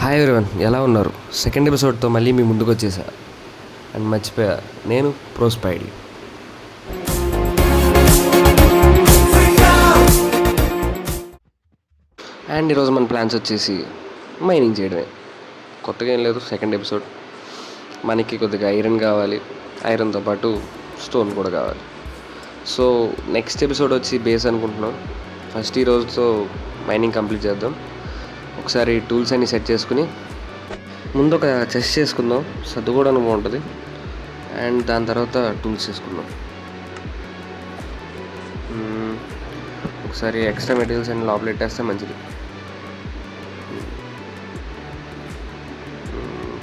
Hi everyone, ఎలా ఉన్నారు? Second ఎపిసోడ్తో మళ్ళీ మీ ముందుకు వచ్చేసా. అండ్ మర్చిపోయా, నేను ప్రోస్పైడి. అండ్ ఈరోజు మన ప్లాన్స్ వచ్చేసి మైనింగ్ చేయడమే. కొత్తగా ఏం లేదు. Second episode. మనకి కొద్దిగా ఐరన్ కావాలి, ఐరన్తో పాటు స్టోన్ కూడా కావాలి. సో నెక్స్ట్ ఎపిసోడ్ వచ్చి బేస్ అనుకుంటున్నాం. ఫస్ట్ ఈ రోజుతో మైనింగ్ కంప్లీట్ చేద్దాం. ఒకసారి టూల్స్ అన్ని సెట్ చేసుకుని ముందు ఒక చెస్ట్ చేసుకుందాం, సర్దుకోవడానికి బాగుంటుంది. అండ్ దాని తర్వాత టూల్స్ చేసుకుందాం. ఒకసారి ఎక్స్ట్రా మెటీరియల్స్ అన్ని లోపల పెట్టేస్తే మంచిది.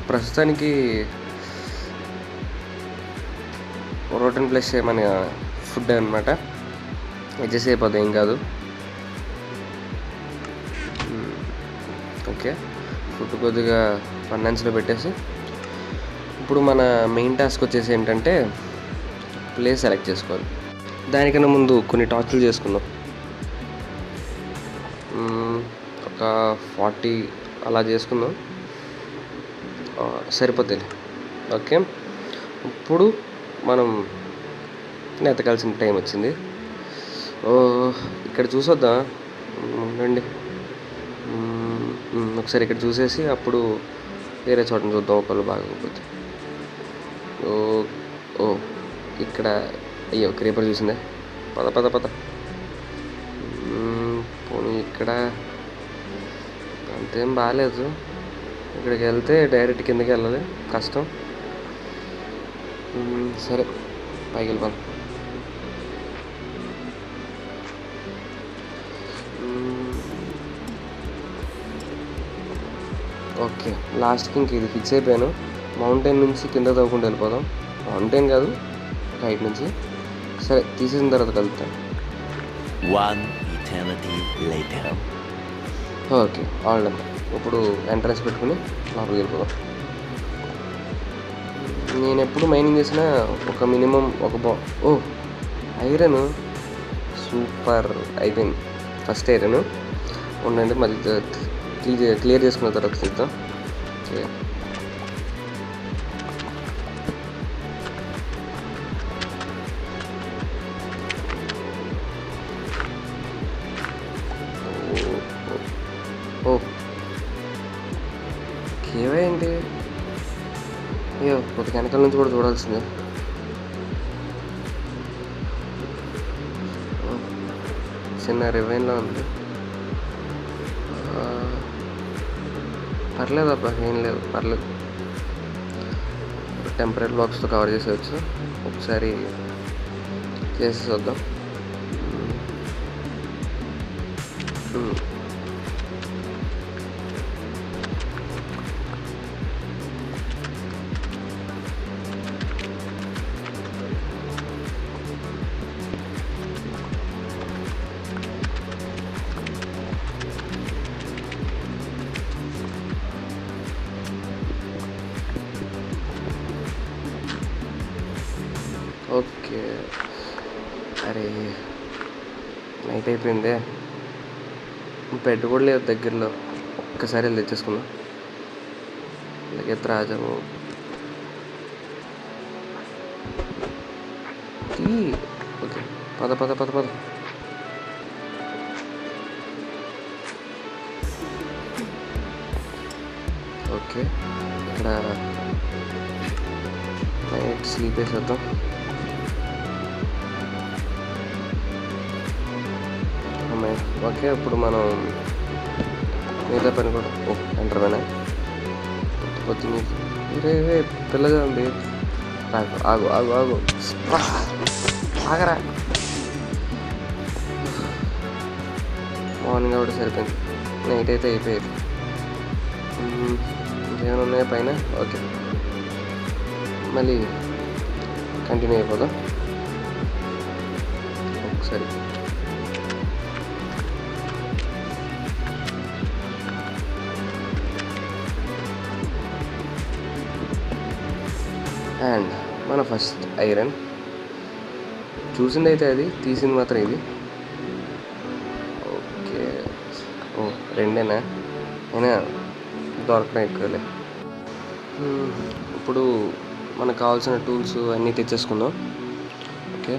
ప్రస్తుతానికి ప్రోటీన్ ప్లస్ మన ఫుడ్ అనమాట. అడ్జస్ట్ అయిపోద్ది, ఏం కాదు. ఓకే, ఫుడ్ కొద్దిగా ఫైనాన్స్లో పెట్టేసి ఇప్పుడు మన మెయిన్ టాస్క్ వచ్చేసి ఏంటంటే ప్లేస్ సెలెక్ట్ చేసుకోవాలి. దానికన్నా ముందు కొన్ని టార్చ్లు చేసుకుందాం. ఒక 40 అలా చేసుకుందాం, సరిపోతుంది. ఓకే, ఇప్పుడు మనం ఎతకాల్సిన టైం వచ్చింది. ఇక్కడ చూసొద్దాం, ఉండండి. ఒకసారి ఇక్కడ చూసేసి అప్పుడు వేరే చోటని చూద్దాం, ఒకళ్ళు బాగోకపోతే. ఓ ఇక్కడ అయ్యో క్రీపర్ చూసిందే. పద పద పద. పోనీ ఇక్కడ అంతేం బాగాలేదు. ఇక్కడికి వెళ్తే డైరెక్ట్ కిందకి వెళ్ళాలి, కష్టం. సరే, పైకి వెళ్ళిపోదాం. ఓకే, లాస్ట్కి ఇంక ఇది ఫిక్స్ అయిపోయాను. మౌంటైన్ నుంచి కింద తవ్వుకుంటూ వెళ్ళిపోదాం. మౌంటైన్ కాదు, హైట్ నుంచి. సరే, తీసేసిన తర్వాత కలుగుతాను. Okay, all done. ఇప్పుడు ఎంట్రన్స్ పెట్టుకుని లోపలికి వెళ్ళిపోదాం. నేను ఎప్పుడు మైనింగ్ చేసినా ఒక మినిమం ఐరన్ సూపర్ అయిపోయింది. ఫస్ట్ ఐరన్ ఉండండి, మళ్ళీ క్లియర్ చేసుకున్న తర్వాత చూద్దాం. కేవే ఏంటి? అయ్యో, కొద్ది వెనకాల నుంచి కూడా చూడాల్సిందే. చిన్న రివైన్లో ఉంది. పర్లేదు అబ్బా, ఏం లేదు, పర్లేదు. టెంపరీ బ్లాక్స్తో కవర్ చేసేవచ్చు. ఒకసారి చేసి చూద్దాం. ఓకే, అరే నైట్ అయిపోయిందే. బెడ్ కూడా లేదు దగ్గరలో. ఒక్కసారి వెళ్ళి తెచ్చేసుకుందాం. అలాగే రాజము ఓకే, పద పద పద పద. ఓకే, ఇక్కడ నైట్ స్లీప్ వేసేద్దాం. ఓకే, ఇప్పుడు మనం మిగతా పని కూడా ఎంటర్మైనా పొద్దున్న రే పిల్లగా ఉంది. ఆగు ఆగు ఆగు ఆగరా. మార్నింగ్ కూడా సరిపోయింది, నైట్ అయితే అయిపోయేది. ఇంకేమైనా ఉన్నాయా పైన? ఓకే, మళ్ళీ కంటిన్యూ అయిపోదాం ఒకసారి. అండ్ మన ఫస్ట్ ఐరన్ చూసింది అయితే అది, తీసింది మాత్రం ఇది. ఓకే, రెండేనా? అయినా దొరకడం ఎక్కువలే. ఇప్పుడు మనకు కావాల్సిన టూల్స్ అన్నీ తెచ్చేసుకుందాం. ఓకే,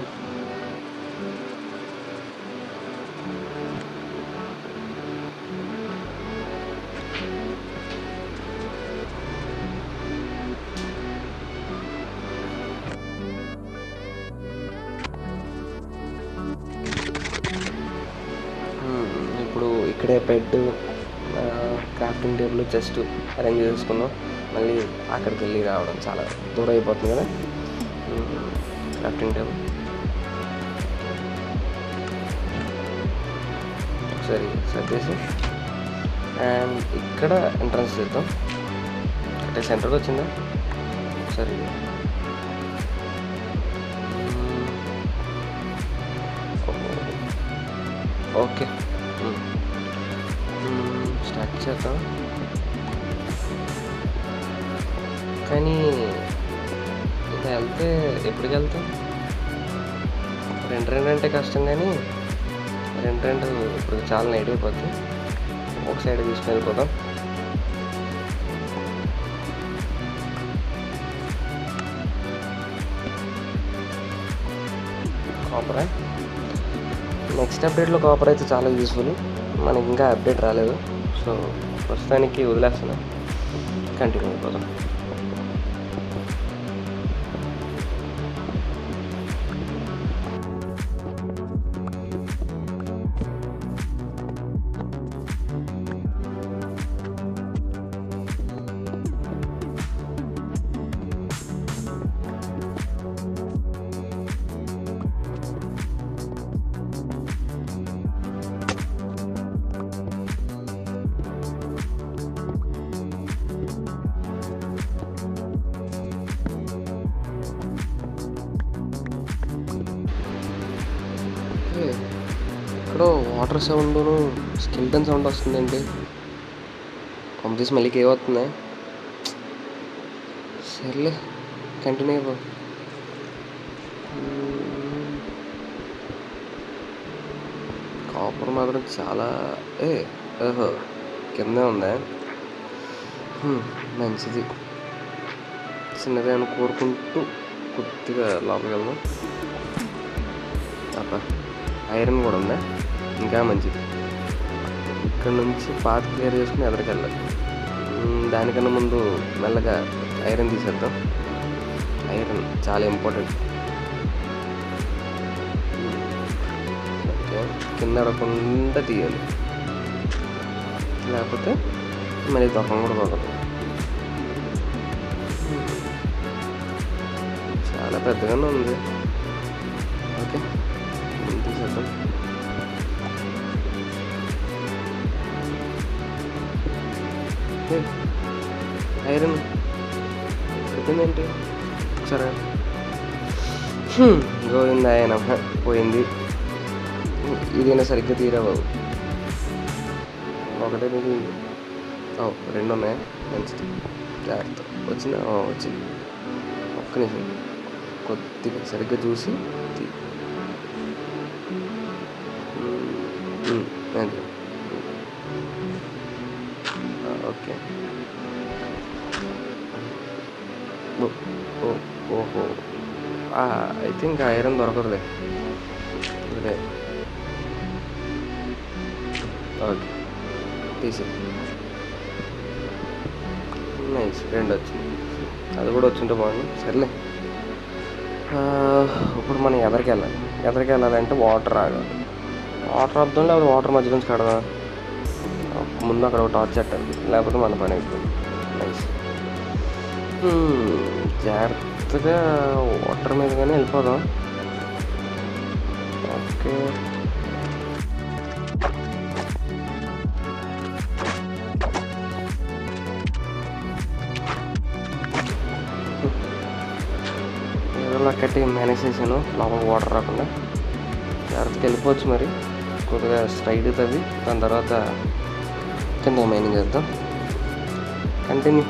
ఇప్పుడు ఇక్కడే bed, crafting table, chest arrange చేసుకుందాం. మళ్ళీ అక్కడికి వెళ్ళి రావడం చాలా దూరం అయిపోతుంది కదా. క్రాఫ్టింగ్ టేబుల్ ఒకసారి సర్దేసి అండ్ ఇక్కడ ఎంట్రన్స్ చేద్దాం. అంటే సెంటర్కి వచ్చిందా సరే. ఓకే, స్టార్ట్ చేద్దాం. కానీ ఇంకా వెళ్తే ఎప్పటికి వెళ్తాం? రెండు అంటే కష్టం, కానీ రెండు ఇప్పుడు చాలా నైట్ అయిపోద్ది. ఒక సైడ్ తీసుకుని వెళ్ళిపోదాం. కాపరా నెక్స్ట్ అప్డేట్లో కాపర్ అయితే చాలా యూస్ఫుల్. మనకి ఇంకా అప్డేట్ రాలేదు, సో ప్రస్తుతానికి వదిలేస్తున్నా. కంటిన్యూ అయిపోదాం. ఎక్కడో వాటర్ సౌండ్ను స్కెల్టన్ సౌండ్ వస్తుందండి. కంప్లీస్ మళ్ళీ ఏమవుతుంది? సర్లే, కంటిన్యూ అయిపో. కాపర్ మాత్రం చాలా ఓహో కిందే ఉందా? మంచిది. చిన్నదే అని కోరుకుంటూ కొద్దిగా లోపలికి వెళ్దాం. అబ్బా, ఐరన్ కూడా ఉందా? ఇంకా మంచిది. ఇక్కడ నుంచి పాత్ క్లియర్ చేసుకుని ఎదరికి వెళ్ళాలి. దానికన్నా ముందు మెల్లగా ఐరన్ తీసేద్దాం. ఐరన్ చాలా ఇంపార్టెంట్. ఓకే, కింద అడగకుండా తీయాలి, లేకపోతే మళ్ళీ దొరకం కూడా దొరకదు. చాలా పెద్దగానే ఉంది. ఓకే, తీసేద్దాం. ఐరన్ చెప్పిందేంటి సరే. గోవింద ఆయన పోయింది. ఇదైనా సరిగ్గా తీరా బాబు. ఒకటే మీకు రెండు ఉన్నాయా? మంచిది, జాగ్రత్త. వచ్చిందా? వచ్చింది. ఒక్క నిమిషం, కొద్దిగా సరిగ్గా చూసి తీ. ఓకే. ఓహో, అయితే ఇంకా ఐరన్ దొరకదులే. అదే ఓకే, తీసి. నైస్, రెండు వచ్చింది. అది కూడా వచ్చింటే బాగుంది. సర్లే, ఇప్పుడు మనం ఎదరికి వెళ్ళాలంటే వాటర్ ఆగాలి. వాటర్ వద్దాం, లేకపోతే వాటర్ మధ్య నుంచి కడదాం. ముందు అక్కడ ఒక టార్చ్ పెట్టాలి, లేకపోతే మన పని అయిపోయింది. నైస్. జాగ్రత్తగా వాటర్ మీదగానే వెళ్ళిపోదాం. ఓకే, ఏదో కట్టి మేనేజ్ చేశాను లోపల వాటర్ రాకుండా. జాగ్రత్తగా వెళ్ళిపోవచ్చు. మరి కొద్దిగా స్ట్రైట్ తవ్వి దాని తర్వాత కింద మైనింగ్ చేద్దాం. కంటిన్యూ.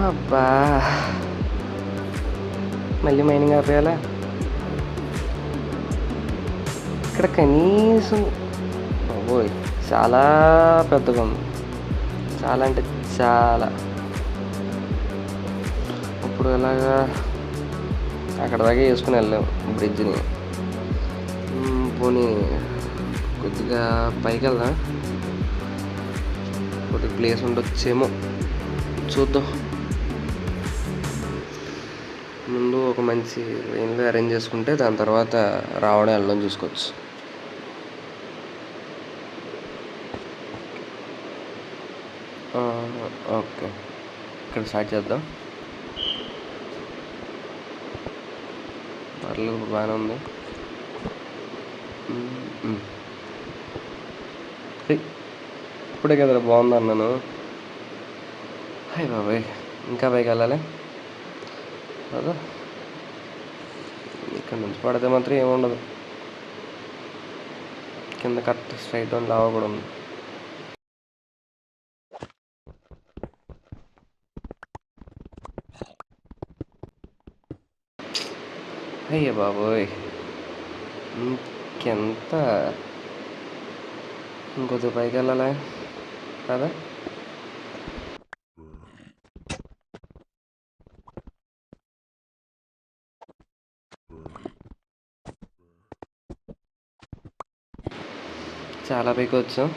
అబ్బా, మళ్ళీ మైనింగ్ ఆపేయాలా? ఇక్కడ కనీసం బాబోయ్ చాలా పెద్దగా ఉంది, చాలా అంటే చాలా. ఇప్పుడు ఎలాగా అక్కడ దాకా వేసుకుని వెళ్ళాం బ్రిడ్జ్ని. పోనీ కొద్దిగా పైకి వెళ్దాం, కొద్దిగా ప్లేస్ ఉండొచ్చేమో చూద్దాం. ముందు ఒక మంచి లైన్లో అరేంజ్ చేసుకుంటే దాని తర్వాత రావడం వెళ్ళడం చూసుకోవచ్చు. ఓకే, ఇక్కడ స్టార్ట్ చేద్దాం. పర్లేదు, బాగానే ఉంది. ఇప్పుడే కదా బాగుంది అన్నాను. హాయ్ బాబాయ్, ఇంకా పైకి వెళ్ళాలి కదా. ఇక్కడ నుంచి పడితే మాత్రం ఏముండదు, కింద కరెక్ట్ స్ట్రైట్ డౌన్ లావా కూడా ఉంది. అయ్యే బాబోయ్, ఇంకెంత, ఇంకొద్ది పైకి వెళ్ళాలి కదా. చాలా పైకి వచ్చాం,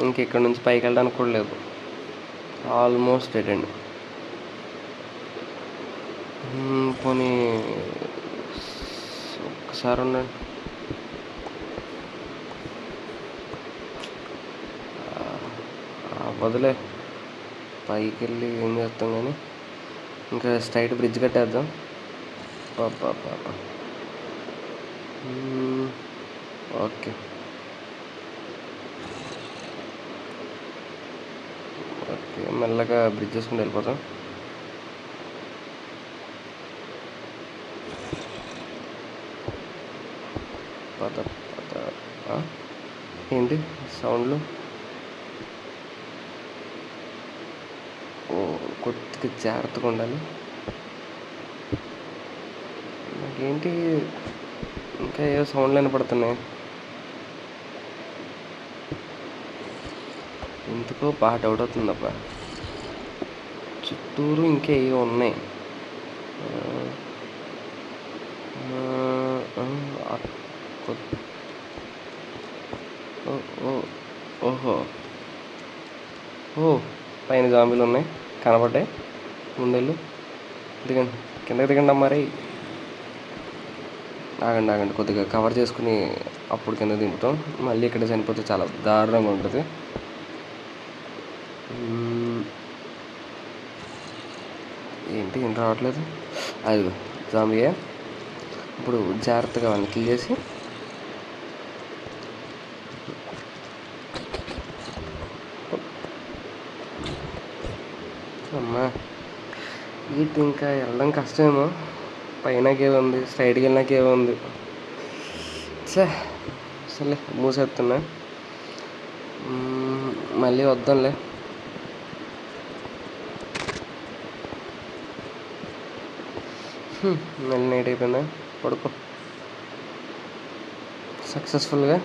ఇంకెక్కడి నుంచి పైకి వెళ్ళడానికి కూడా లేదు, ఆల్మోస్ట్ డెడ్ ఎండ్. పోనీ ఒక్కసారి ఉండండి. వదిలే, పైకి వెళ్ళి ఏం చేస్తాం కానీ ఇంకా స్ట్రైట్ బ్రిడ్జ్ కట్టేద్దాం. పాప ఓకే ఓకే, మెల్లగా బ్రిడ్జ్ చేసుకుంటూ వెళ్ళిపోతాం. ఏంటి సౌండ్లు? కొద్దిగా జాగ్రత్తగా ఉండాలి. నాకేంటి ఇంకా ఏవో సౌండ్లు వినపడుతున్నాయి, ఎందుకో బాగా డౌట్ అవుతుందబ్బా. చుట్టూరు ఇంకా ఏవో ఉన్నాయి. ఓహో పైన జాంబీలు ఉన్నాయి, కనబడ్డాయి. ముందెళ్ళు, దిగండి, కిందకి దిగండి మరి. ఆగండి, కొద్దిగా కవర్ చేసుకుని అప్పుడు కింద దింపుతాం. మళ్ళీ ఇక్కడ చనిపోతే చాలా దారుణంగా ఉంటుంది. ఏంటి ఏం రావట్లేదు? అదిగో జాంబీయే. ఇప్పుడు జాగ్రత్తగా వాళ్ళని కిల్ చేసి అమ్మా, ఇటు ఇంకా వెళ్ళడం కష్టమేమో. పైనకే ఉంది, స్ట్రైట్కి వెళ్ళినాకే ఉంది. సర్లే మూసేస్తున్నా, మళ్ళీ వద్దాంలే. మళ్ళీ నైట్ అయిపోయిందా, పడుకో. సక్సెస్ఫుల్గా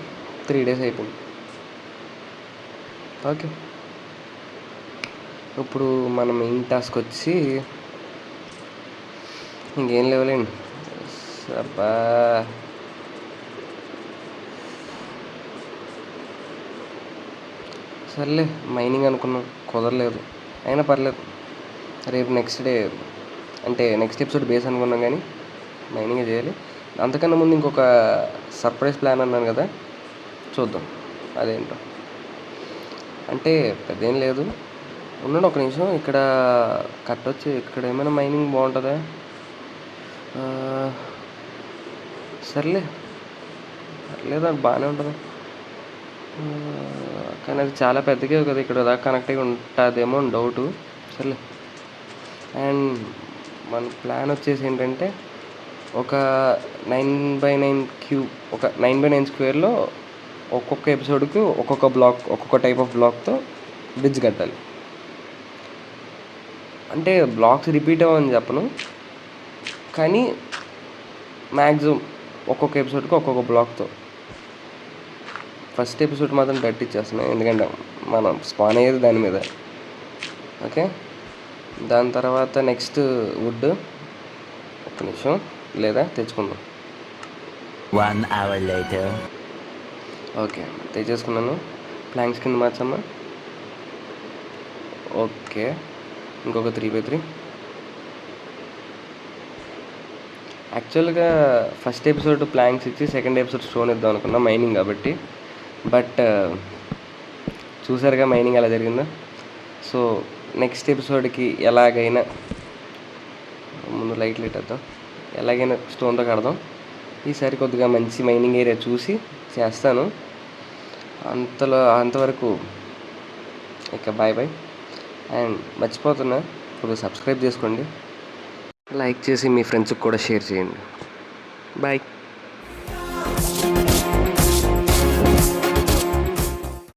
3 days అయిపోయింది. ఓకే, ఇప్పుడు మన మెయిన్ టాస్క్ వచ్చి ఇంకేం లేవులేండి. అబ్బా, సర్లే మైనింగ్ అనుకున్నాం, కుదరలేదు. అయినా పర్లేదు, రేపు నెక్స్ట్ డే అంటే నెక్స్ట్ ఎపిసోడ్ బేస్ అనుకున్నాం, కానీ మైనింగే చేయాలి. అంతకన్నా ముందు ఇంకొక సర్ప్రైజ్ ప్లాన్ అన్నాను కదా, చూద్దాం అదేంటో. అంటే పెద్దేం లేదు, ఉండండి ఒక నిమిషం. ఇక్కడ కట్టొచ్చి ఇక్కడ ఏమైనా మైనింగ్ బాగుంటుందా? సర్లే పర్లేదు, అది బాగానే ఉంటుంది. కానీ అది చాలా పెద్దగా కదా, ఇక్కడ దాకా కనెక్ట్ అయ్యి ఉంటుందేమో అని డౌటు. సర్లే. అండ్ మన ప్లాన్ వచ్చేసి ఏంటంటే ఒక 9x9 క్యూబ్, ఒక 9x9 స్క్వేర్లో ఒక్కొక్క ఎపిసోడ్కి ఒక్కొక్క బ్లాక్, ఒక్కొక్క టైప్ ఆఫ్ బ్లాక్తో బ్రిడ్జ్ కట్టాలి. అంటే బ్లాక్స్ రిపీట్ అవ్వని చెప్పను, కానీ మ్యాక్సిమం ఒక్కొక్క ఎపిసోడ్కి ఒక్కొక్క బ్లాక్తో. ఫస్ట్ ఎపిసోడ్ మాత్రం కట్టిచ్చేస్తున్నాయి, ఎందుకంటే మనం స్పాన్ అయ్యేది దాని మీద. ఓకే, దాని తర్వాత నెక్స్ట్ వుడ్ ఒక్క నిమిషం లేదా తెచ్చుకుందాం. 1 hour later. ఓకే, తెచ్చేసుకున్నాను. ప్లాంక్స్ కింద మార్చమ్మా. ఓకే, ఇంకొక 3x3. యాక్చువల్గా ఫస్ట్ ఎపిసోడ్ ప్లాంక్స్ ఇచ్చి సెకండ్ ఎపిసోడ్ స్టోన్ ఇద్దాం అనుకున్నా, మైనింగ్ కాబట్టి. బట్ చూసారుగా మైనింగ్ ఎలా జరిగిందో. సో నెక్స్ట్ ఎపిసోడ్కి ఎలాగైనా ముందు లైట్ ఇద్దాం, ఎలాగైనా స్టోన్తో కడదాం. ఈసారి కొద్దిగా మంచి మైనింగ్ ఏరియా చూసి చేస్తాను. అంతవరకు ఇక బాయ్ బాయ్. అండ్ మర్చిపోతున్నా, కొద్దిగా సబ్స్క్రైబ్ చేసుకోండి, లైక్ చేసి మీ ఫ్రెండ్స్కి కూడా షేర్ చేయండి. బాయ్.